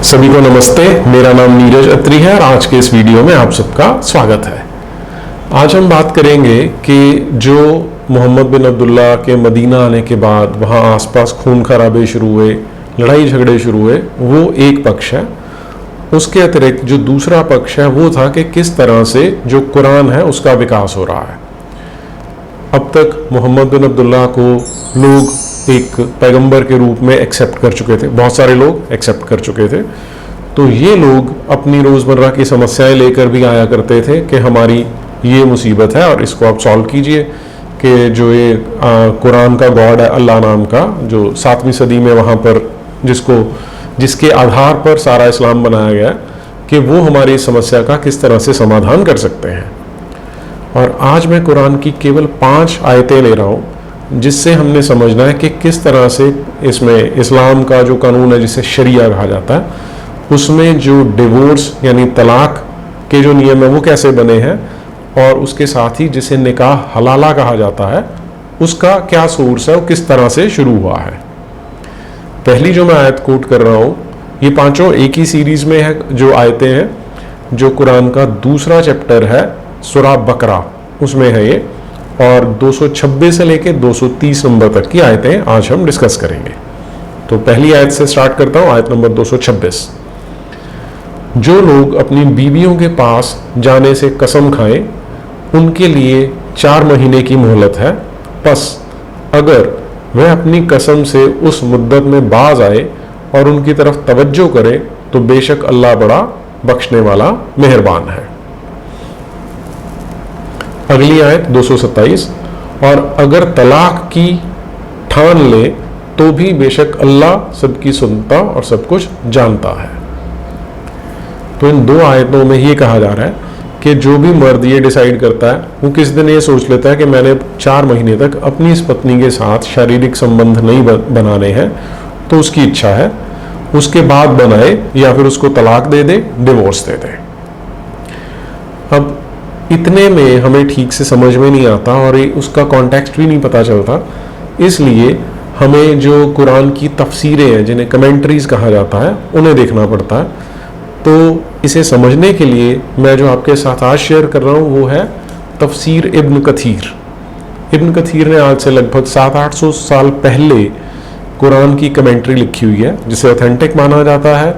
सभी को नमस्ते। मेरा नाम नीरज अत्री है और आज के इस वीडियो में आप सबका स्वागत है। आज हम बात करेंगे कि जो मोहम्मद बिन अब्दुल्ला के मदीना आने के बाद वहाँ आसपास खून खराबे शुरू हुए, लड़ाई झगड़े शुरू हुए, वो एक पक्ष है। उसके अतिरिक्त जो दूसरा पक्ष है वो था कि किस तरह से जो कुरान है उसका विकास हो रहा है। अब तक मोहम्मद बिन अब्दुल्ला को लोग एक पैगंबर के रूप में एक्सेप्ट कर चुके थे, बहुत सारे लोग एक्सेप्ट कर चुके थे। तो ये लोग अपनी रोज़मर्रा की समस्याएं लेकर भी आया करते थे कि हमारी ये मुसीबत है और इसको आप सॉल्व कीजिए। कि जो ये कुरान का गॉड है अल्लाह नाम का, जो 7वीं सदी में वहाँ पर जिसके आधार पर सारा इस्लाम बनाया गया, कि वो हमारी समस्या का किस तरह से समाधान कर सकते हैं। और आज मैं कुरान की केवल 5 आयतें ले रहा हूँ जिससे हमने समझना है कि किस तरह से इसमें इस्लाम का जो कानून है जिसे शरिया कहा जाता है, उसमें जो डिवोर्स यानी तलाक के जो नियम है वो कैसे बने हैं, और उसके साथ ही जिसे निकाह हलाला कहा जाता है उसका क्या सोर्स है, वो किस तरह से शुरू हुआ है। पहली जो मैं आयत कोट कर रहा हूँ, ये पांचों एक ही सीरीज में है जो आयतें हैं, जो कुरान का दूसरा चैप्टर है सूरा बकरा, उसमें है ये। और 226 से लेके 230 नंबर तक की आयतें आज हम डिस्कस करेंगे। तो पहली आयत से स्टार्ट करता हूं, आयत नंबर 226। जो लोग अपनी बीवियों के पास जाने से कसम खाएं, उनके लिए 4 महीने की मोहलत है। बस अगर वह अपनी कसम से उस मुद्दत में बाज आए और उनकी तरफ तवज्जो करे तो बेशक अल्लाह बड़ा बख्शने वाला मेहरबान है। अगली आयत 227, और अगर तलाक की ठान ले तो भी बेशक अल्लाह सबकी सुनता और सब कुछ जानता है। तो इन 2 आयतों में ये कहा जा रहा है कि जो भी मर्द ये डिसाइड करता है, वो किस दिन ये सोच लेता है कि मैंने 4 महीने तक अपनी इस पत्नी के साथ शारीरिक संबंध नहीं बनाने हैं, तो उसकी इच्छा है, उसके बाद बनाए या फिर उसको तलाक दे दे, डिवोर्स दे दे। अब इतने में हमें ठीक से समझ में नहीं आता और उसका कॉन्टेक्स्ट भी नहीं पता चलता, इसलिए हमें जो कुरान की तफसीरें हैं जिन्हें कमेंट्रीज कहा जाता है उन्हें देखना पड़ता है। तो इसे समझने के लिए मैं जो आपके साथ आज शेयर कर रहा हूँ वो है तफसीर इब्न कथीर। इब्न कथीर ने आज से लगभग 700-800 साल पहले कुरान की कमेंट्री लिखी हुई है, जिसे ऑथेंटिक माना जाता है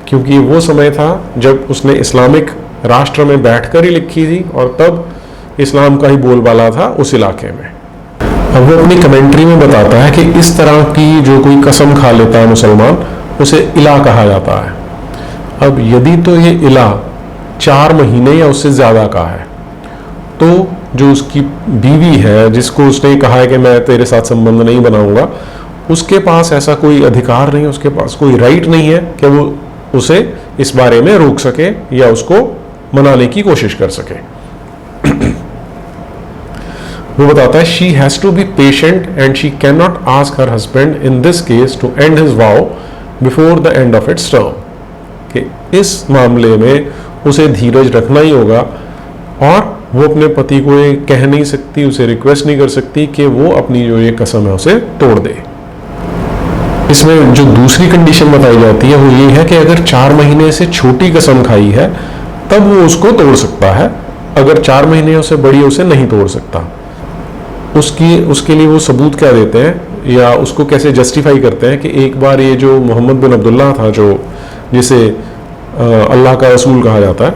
क्योंकि वो समय था जब उसने इस्लामिक राष्ट्र में बैठकर ही लिखी थी और तब इस्लाम का ही बोलबाला था उस इलाके में। अब वो अपनी कमेंट्री में बताता है कि इस तरह की जो कोई कसम खा लेता है मुसलमान, उसे इला कहा जाता है। अब यदि तो ये इला 4 महीने या उससे ज़्यादा का है, तो जो उसकी बीवी है जिसको उसने कहा है कि मैं तेरे साथ संबंध नहीं बनाऊंगा, उसके पास ऐसा कोई अधिकार नहीं, उसके पास कोई राइट नहीं है कि वो उसे इस बारे में रोक सके या उसको मनाने की कोशिश कर सके। वो बताता है she has to be patient and she can not ask her husband in this case to end his vow before the end of its term. कि इस मामले में उसे धीरज रखना ही होगा और वो अपने पति को ये कह नहीं सकती, उसे रिक्वेस्ट नहीं कर सकती कि वो अपनी जो ये कसम है उसे तोड़ दे। इसमें जो दूसरी कंडीशन बताई जाती है वो ये है कि अगर 4 महीने से छोटी कसम खाई है तब वो उसको तोड़ सकता है, अगर 4 महीने से बड़ी उसे नहीं तोड़ सकता। उसके लिए वो सबूत क्या देते हैं या उसको कैसे जस्टिफाई करते हैं कि एक बार ये जो मोहम्मद बिन अब्दुल्ला था, जो जिसे अल्लाह का रसूल कहा जाता है,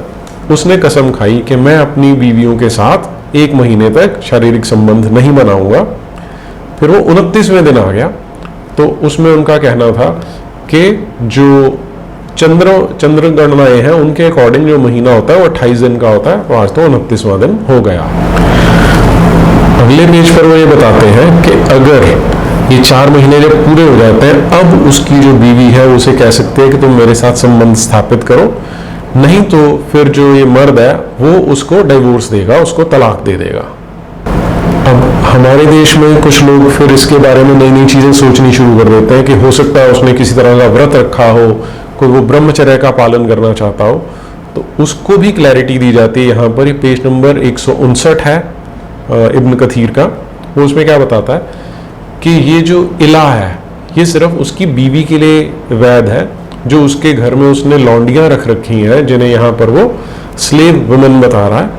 उसने कसम खाई कि मैं अपनी बीवियों के साथ 1 महीने तक शारीरिक संबंध नहीं बनाऊंगा। फिर वो 29वें दिन आ गया, तो उसमें उनका कहना था कि जो चंद्र गणनाएं हैं उनके अकॉर्डिंग जो महीना होता है वो 28 दिन का होता है, तो आज तो 29वां दिन हो गया। अगले पेज पर वो ये बताते हैं कि अगर ये 4 महीने जब पूरे हो जाते हैं, अब उसकी जो बीवी है उसे कह सकते हैं कि तुम मेरे साथ संबंध स्थापित करो, नहीं तो फिर जो ये मर्द है वो उसको डिवोर्स देगा, उसको तलाक दे देगा। अब हमारे देश में कुछ लोग फिर इसके बारे में नई नई चीजें सोचनी शुरू कर देते हैं कि हो सकता है उसने किसी तरह का व्रत रखा हो, कोई वो ब्रह्मचर्य का पालन करना चाहता हो, तो उसको भी क्लैरिटी दी जाती है। यहाँ पर ये पेज नंबर 159 है इब्न कथीर का। वो उसमें क्या बताता है कि ये जो इला है ये सिर्फ उसकी बीवी के लिए वैध है, जो उसके घर में उसने लौंडियां रख रखी हैं, जिन्हें यहाँ पर वो स्लेव वुमेन बता रहा है,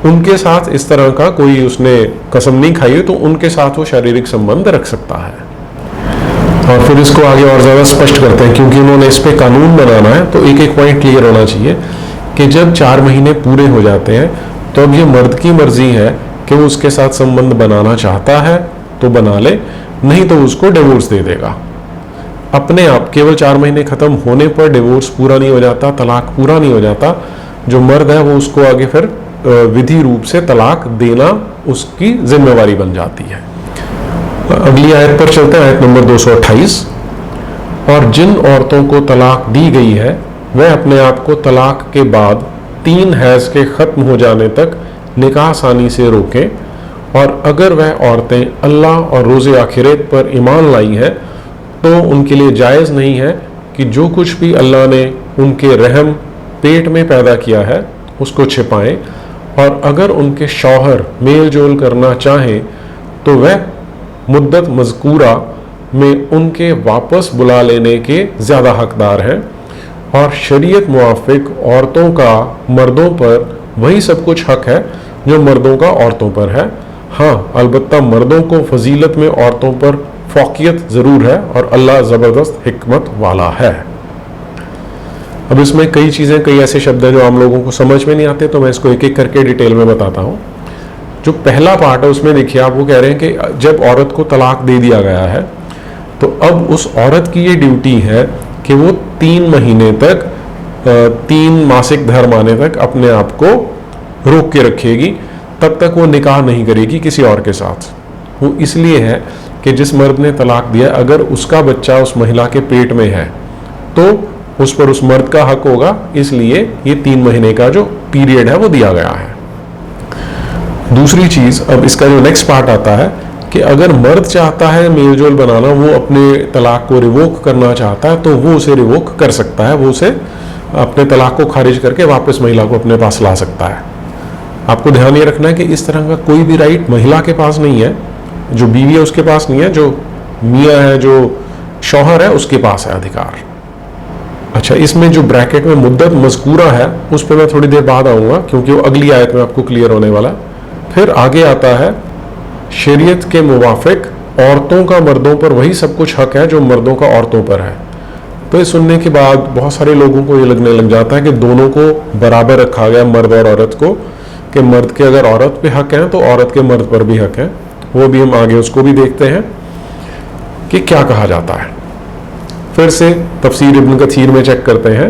उनके साथ इस तरह का कोई उसने कसम नहीं खाई है तो उनके साथ वो शारीरिक संबंध रख सकता है। और फिर इसको आगे और ज़्यादा स्पष्ट करते हैं, क्योंकि उन्होंने इस पे कानून बनाना है तो एक एक पॉइंट क्लियर होना चाहिए कि जब 4 महीने पूरे हो जाते हैं तो अब ये मर्द की मर्जी है कि वो उसके साथ संबंध बनाना चाहता है तो बना ले, नहीं तो उसको डिवोर्स दे देगा अपने आप। केवल 4 महीने खत्म होने पर डिवोर्स पूरा नहीं हो जाता, तलाक पूरा नहीं हो जाता। जो मर्द है वो उसको आगे फिर विधि रूप से तलाक देना उसकी जिम्मेवारी बन जाती है। अगली आयत पर चलते हैं, आयत नंबर 228। और जिन औरतों को तलाक दी गई है वह अपने आप को तलाक के बाद 3 हैज के खत्म हो जाने तक निकाह सानी से रोकें, और अगर वह औरतें अल्लाह और रोज़े आखिरत पर ईमान लाई हैं तो उनके लिए जायज़ नहीं है कि जो कुछ भी अल्लाह ने उनके रहम पेट में पैदा किया है उसको छिपाएं, और अगर उनके शौहर मेल जोल करना चाहें तो वह मुद्दत मज़कूरा में उनके वापस बुला लेने के ज़्यादा हकदार हैं। और शरीयत मुआफ़िक औरतों का मर्दों पर वही सब कुछ हक है जो मर्दों का औरतों पर है। हाँ, अलबत्ता मर्दों को फजीलत में औरतों पर फौकियत ज़रूर है और अल्लाह ज़बरदस्त हिकमत वाला है। अब इसमें कई चीज़ें, कई ऐसे शब्द हैं जो आम लोगों को समझ में नहीं आते, तो मैं इसको एक एक करके डिटेल में बताता हूँ। जो पहला पार्ट है उसमें देखिए, आप वो कह रहे हैं कि जब औरत को तलाक दे दिया गया है तो अब उस औरत की ये ड्यूटी है कि वो 3 महीने तक 3 मासिक धर्म आने तक अपने आप को रोक के रखेगी, तब तक वो निकाह नहीं करेगी किसी और के साथ। वो इसलिए है कि जिस मर्द ने तलाक दिया, अगर उसका बच्चा उस महिला के पेट में है तो उस पर उस मर्द का हक होगा, इसलिए ये 3 महीने का जो पीरियड है वो दिया गया है। दूसरी चीज, अब इसका जो नेक्स्ट पार्ट आता है कि अगर मर्द चाहता है मेलजोल बनाना, वो अपने तलाक को रिवोक करना चाहता है तो वो उसे रिवोक कर सकता है, वो उसे अपने तलाक को खारिज करके वापस महिला को अपने पास ला सकता है। आपको ध्यान ये रखना है कि इस तरह का कोई भी राइट महिला के पास नहीं है, जो बीवी है उसके पास नहीं है, जो मियाँ है, जो शौहर है उसके पास है अधिकार। अच्छा, इसमें जो ब्रैकेट में मुद्दत मज़कूरा है उस पर मैं थोड़ी देर बाद आऊँगा, क्योंकि वो अगली आयत में आपको क्लियर होने वाला है। फिर आगे आता है शरीयत के मुवाफिक औरतों का मर्दों पर वही सब कुछ हक है जो मर्दों का औरतों पर है। तो ये सुनने के बाद बहुत सारे लोगों को ये लगने लग जाता है कि दोनों को बराबर रखा गया, मर्द और औरत को, कि मर्द के अगर औरत पे हक है तो औरत के मर्द पर भी हक है। वो भी हम आगे उसको भी देखते हैं कि क्या कहा जाता है। फिर से तफसीर इब्न कसीर में चेक करते हैं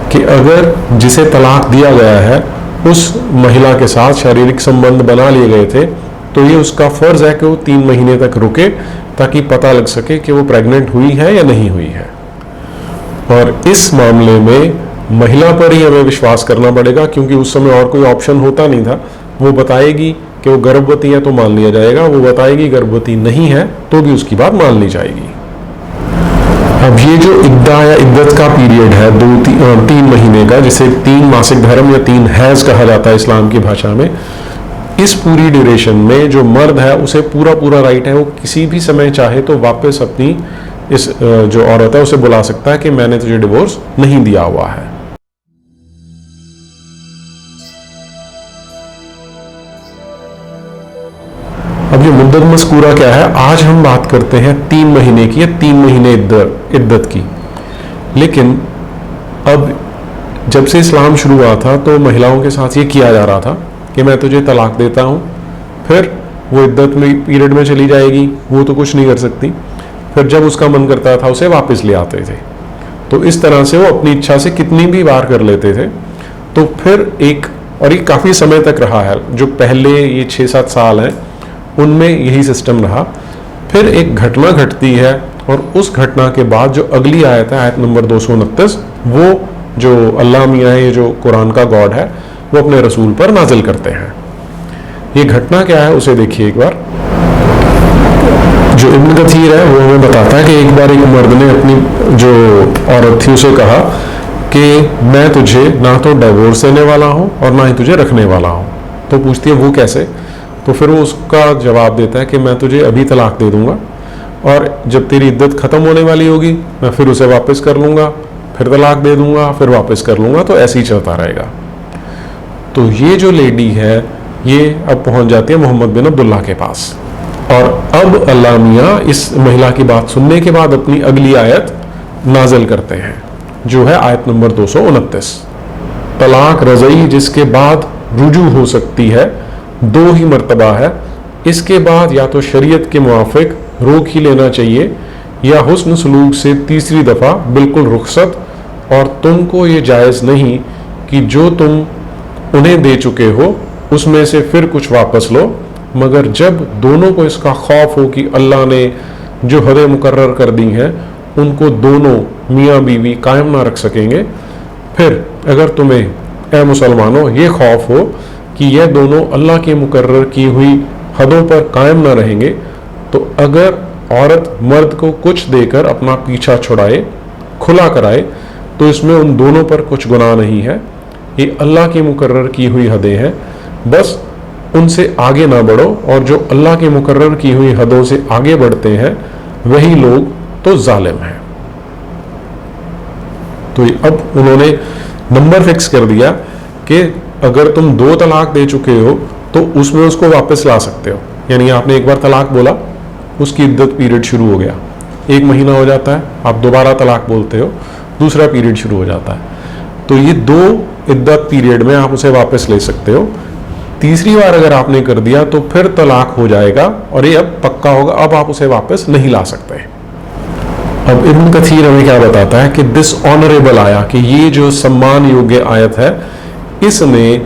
कि अगर जिसे तलाक दिया गया है उस महिला के साथ शारीरिक संबंध बना लिए गए थे तो ये उसका फर्ज है कि वो 3 महीने तक रुके ताकि पता लग सके कि वो प्रेग्नेंट हुई है या नहीं हुई है। और इस मामले में महिला पर ही हमें विश्वास करना पड़ेगा, क्योंकि उस समय और कोई ऑप्शन होता नहीं था। वो बताएगी कि वो गर्भवती है तो मान लिया जाएगा, वो बताएगी गर्भवती नहीं है तो भी उसकी बात मान ली जाएगी। अब ये जो इद्दा या इद्दत का पीरियड है 2-3 महीने का, जिसे 3 मासिक धर्म या 3 हैज कहा जाता है इस्लाम की भाषा में, इस पूरी ड्यूरेशन में जो मर्द है उसे पूरा राइट है, वो किसी भी समय चाहे तो वापस अपनी इस जो औरत है उसे बुला सकता है कि मैंने तुझे डिवोर्स नहीं दिया हुआ है। अब ये मुद्दत मज़कूरा क्या है, आज हम बात करते हैं 3 महीने की या 3 महीने इद्दत की। लेकिन अब जब से इस्लाम शुरू हुआ था तो महिलाओं के साथ ये किया जा रहा था कि मैं तुझे तलाक देता हूँ, फिर वो इद्दत में पीरियड में चली जाएगी, वो तो कुछ नहीं कर सकती, फिर जब उसका मन करता था उसे वापस ले आते थे। तो इस तरह से वो अपनी इच्छा से कितनी भी बार कर लेते थे। तो फिर ये काफ़ी समय तक रहा है, जो पहले ये 6-7 साल हैं उनमें यही सिस्टम रहा। फिर एक घटना घटती है और उस घटना के बाद जो अगली आयत है, आयत नंबर 229, वो जो अल्लाह मियाँ है, ये जो कुरान का गॉड है, वो अपने रसूल पर नाजिल करते हैं। ये घटना क्या है उसे देखिए एक बार। जो इब्न कसीर है वो हमें बताता है कि एक बार एक मर्द ने अपनी जो औरत थी उसे कहा कि मैं तुझे ना तो डिवोर्स देने वाला हूँ और ना ही तुझे रखने वाला हूँ। तो पूछती है वो कैसे? तो फिर वो उसका जवाब देता है कि मैं तुझे अभी तलाक दे दूंगा और जब तेरी इद्दत ख़त्म होने वाली होगी मैं फिर उसे वापस कर लूँगा फिर तलाक दे दूंगा, फिर वापस कर लूंगा, तो ऐसे ही चलता रहेगा। तो ये जो लेडी है ये अब पहुंच जाती है मोहम्मद बिन अब्दुल्ला के पास, और अब अल्लाह मियाँ इस महिला की बात सुनने के बाद अपनी अगली आयत नाजिल करते हैं, जो है आयत नंबर 229। तलाक रज़ई जिसके बाद रुजू हो सकती है 2 ही मर्तबा है, इसके बाद या तो शरीयत के मुआफिक रोक ही लेना चाहिए, या हुस्न सलूक से तीसरी दफ़ा बिल्कुल रुखसत, और तुमको ये जायज़ नहीं कि जो तुम उन्हें दे चुके हो उसमें से फिर कुछ वापस लो, मगर जब दोनों को इसका खौफ हो कि अल्लाह ने जो हदें मुकर्रर कर दी हैं उनको दोनों मियाँ बीवी कायम ना रख सकेंगे, फिर अगर तुम्हें ए मुसलमानों ये खौफ हो कि यह दोनों अल्लाह की मुकर्रर की हुई हदों पर कायम ना रहेंगे, तो अगर औरत मर्द को कुछ देकर अपना पीछा छुड़ाए, खुला कराए, तो इसमें उन दोनों पर कुछ गुनाह नहीं है। ये अल्लाह की मुकर्रर की हुई हदें हैं, बस उनसे आगे ना बढ़ो, और जो अल्लाह की मुकर्रर की हुई हदों से आगे बढ़ते हैं वही लोग तो जालिम हैं। तो अब उन्होंने नंबर फिक्स कर दिया कि अगर तुम 2 तलाक दे चुके हो तो उसमें उसको वापस ला सकते हो। यानी आपने एक बार तलाक बोला, उसकी इद्दत पीरियड शुरू हो गया, 1 महीना हो जाता है, आप दोबारा तलाक बोलते हो, दूसरा पीरियड शुरू हो जाता है, तो ये 2 इद्दत पीरियड में आप उसे वापस ले सकते हो। तीसरी बार अगर आपने कर दिया तो फिर तलाक हो जाएगा और ये अब पक्का होगा, अब आप उसे वापस नहीं ला सकते। अब इब्न कथीर हमें क्या बताता है कि डिसऑनरेबल आया, कि ये जो सम्मान योग्य आयत है इसने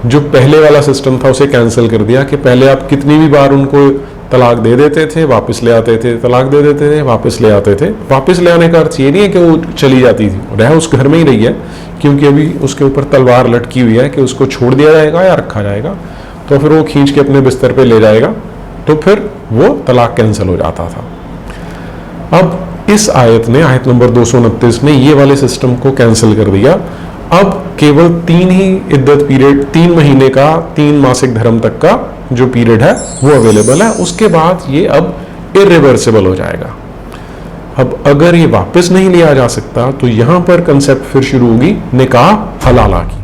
जो पहले वाला सिस्टम था उसे कैंसिल कर दिया, कि पहले आप कितनी भी बार उनको तलाक दे देते थे, वापस ले आते थे, तलाक दे देते थे, वापस ले आते थे। वापस ले आने का अर्थ ये नहीं है कि वो चली जाती थी, रह उस घर में ही रही है, क्योंकि अभी उसके ऊपर तलवार लटकी हुई है कि उसको छोड़ दिया जाएगा या रखा जाएगा, तो फिर वो खींच के अपने बिस्तर पे ले जाएगा, तो फिर वो तलाक कैंसिल हो जाता था। अब इस आयत ने, आयत नंबर 229 ने ये वाले सिस्टम को कैंसिल कर दिया। अब केवल 3 ही इद्दत पीरियड, 3 महीने का, 3 मासिक धर्म तक का जो पीरियड है वो अवेलेबल है, उसके बाद ये अब इरिवर्सिबल हो जाएगा। अब अगर ये वापस नहीं लिया जा सकता तो यहां पर कंसेप्ट फिर शुरू होगी निकाह हलाला की।